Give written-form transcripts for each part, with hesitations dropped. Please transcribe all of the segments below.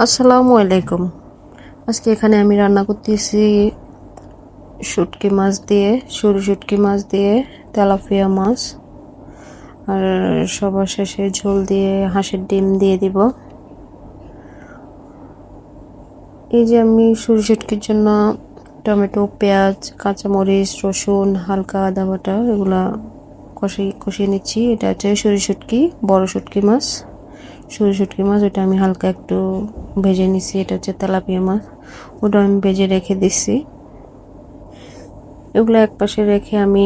আসসালামু আলাইকুম। আজকে এখানে আমি রান্না করতেছি শুটকি মাছ দিয়ে, সরু শুটকি মাছ দিয়ে তেলাপিয়া মাছ, আর সবার শেষে ঝোল দিয়ে হাঁসের ডিম দিয়ে দিব। এই যে আমি সরু শুটকির জন্য টমেটো, পেঁয়াজ, কাঁচামরিচ, রসুন, হালকা আদা বাটা এগুলা কষিয়ে নিচ্ছি। এটা হচ্ছে সরু শুটকি, বড় শুটকি মাছ, সরু শুটকি মাছ। ওটা আমি হালকা একটু ভেজে নিছি। এটা হচ্ছে তেলাপিয়া মাছ, ওটা আমি ভেজে রেখে দিচ্ছি। এগুলো এক পাশে রেখে আমি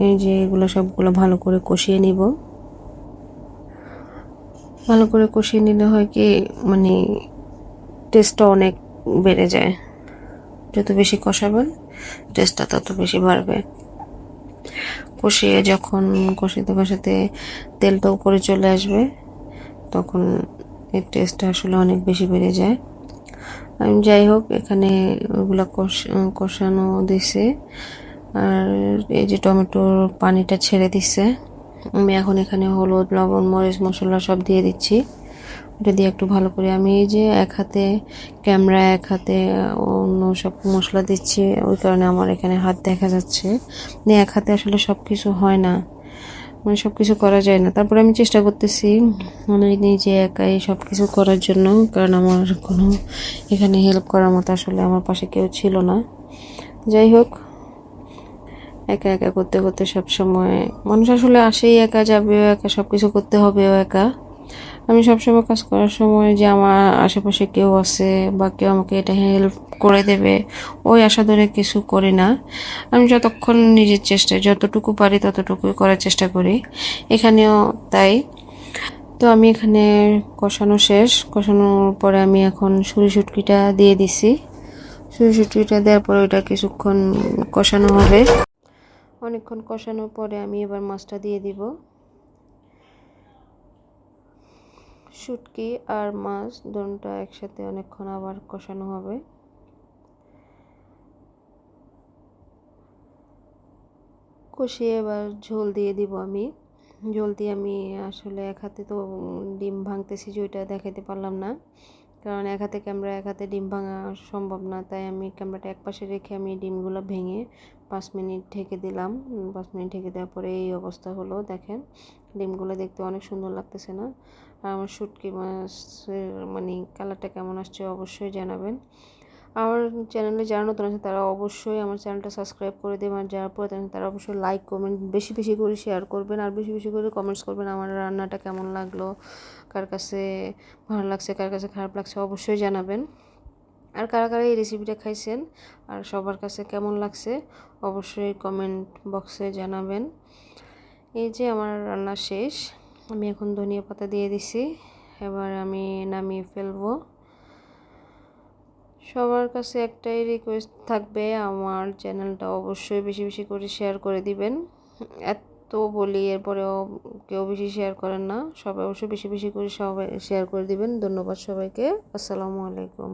এই যে এগুলো সবগুলো ভালো করে কষিয়ে নিব। ভালো করে কষিয়ে নিলে হয় কি, মানে টেস্টটা অনেক বেড়ে যায়। যত বেশি কষাবেন টেস্টটা তত বেশি বাড়বে। কষিয়ে যখন কষাতে কষাতে তেলটা উপরে চলে আসবে, তখন এর টেস্টটা আসলে অনেক বেশি বেড়ে যায়। আমি যাই হোক, এখানে ওগুলো কষানো দিছে, আর এই যে টমেটোর পানিটা ছেড়ে দিচ্ছে। আমি এখন এখানে হলুদ, লবণ, মরিচ, মশলা সব দিয়ে দিচ্ছি। ওটা দিয়ে একটু ভালো করে আমি এই যে এক হাতে ক্যামেরা, এক হাতে অন্য সব মশলা দিচ্ছি, ওই কারণে আমার এখানে হাত দেখা যাচ্ছে। এক হাতে আসলে সব কিছু হয় না, মানে সব কিছু করা যায় না। তারপরে আমি চেষ্টা করতেছি মানে নিজে একাই সব কিছু করার জন্য, কারণ আমার কোনো এখানে হেল্প করার মতো আসলে আমার পাশে কেউ ছিল না। যাই হোক, একা একা করতে করতে সব সময় মানুষ আসলে আসেই একা, যাবেও একা, সব কিছু করতে হবেও একা। আমি সবসময় কাজ করার সময় যে আমার আশেপাশে কেউ আছে বা কেউ আমাকে এটা হেল্প করে দেবে, ওই আশা ধরে কিছু করি না। আমি যতক্ষণ নিজের চেষ্টায় যতটুকু পারি ততটুকুই করার চেষ্টা করি। এখানেও তাই। তো আমি এখানে কষানো শেষ। কষানোর পরে আমি এখন শুটকিটা দিয়ে দিছি। শুটকিটা দেওয়ার পরে ওইটা কিছুক্ষণ কষানো হবে। অনেকক্ষণ কষানোর পরে আমি এবার মাছটা দিয়ে দিব। শুটকি আর মাছ দুটোটা একসাথে অনেকক্ষণ আবার কষানো হবে। কষিয়ে এবার ঝোল দিয়ে দিব আমি। ঝোল দিয়ে আমি আসলে এক হাতে তো ডিম ভাঙতেছি, যে ওইটা দেখাতে পারলাম না, কারণ এক হাতে ক্যামেরা, এক হাতে ডিম ভাঙা সম্ভব না। তাই আমি ক্যামেরাটা এক পাশে রেখে আমি ডিমগুলো ভেঙে 5 মিনিট ঢেকে দিলাম। 5 মিনিট ঢেকে দেওয়ার পরে এই অবস্থা হলো। দেখেন, ডিমগুলো দেখতে অনেক সুন্দর লাগতেছে না? আর আমার শুটকি মাছের মানে কালারটা কেমন আসছে অবশ্যই জানাবেন। আমার চ্যানেলে যারা নতুন আছে তারা অবশ্যই আমার চ্যানেলটা সাবস্ক্রাইব করে দেবেন, আর যারা পুরাতন আছেন তারা অবশ্যই লাইক, কমেন্ট বেশি বেশি করে শেয়ার করবেন, আর বেশি বেশি করে কমেন্টস করবেন আমার রান্নাটা কেমন লাগলো, কার কাছে ভালো লাগছে, কার কাছে খারাপ লাগছে অবশ্যই জানাবেন। আর কারা কারা এই রেসিপিটা খাইছেন আর সবার কাছে কেমন লাগছে অবশ্যই কমেন্ট বক্সে জানাবেন। এই যে আমার রান্না শেষ, আমি এখন ধনিয়া পাতা দিয়ে দিছি। এবার আমি নামিয়ে ফেলবো। সবার কাছে একটাই রিকোয়েস্ট থাকবে, আমার চ্যানেলটা অবশ্যই বেশি বেশি করে শেয়ার করে দিবেন। এত বলি এরপরেও কেউ বেশি শেয়ার করেন না। সবাই অবশ্যই বেশি বেশি করে সবাই শেয়ার করে দিবেন। ধন্যবাদ সবাইকে। আসসালামু আলাইকুম।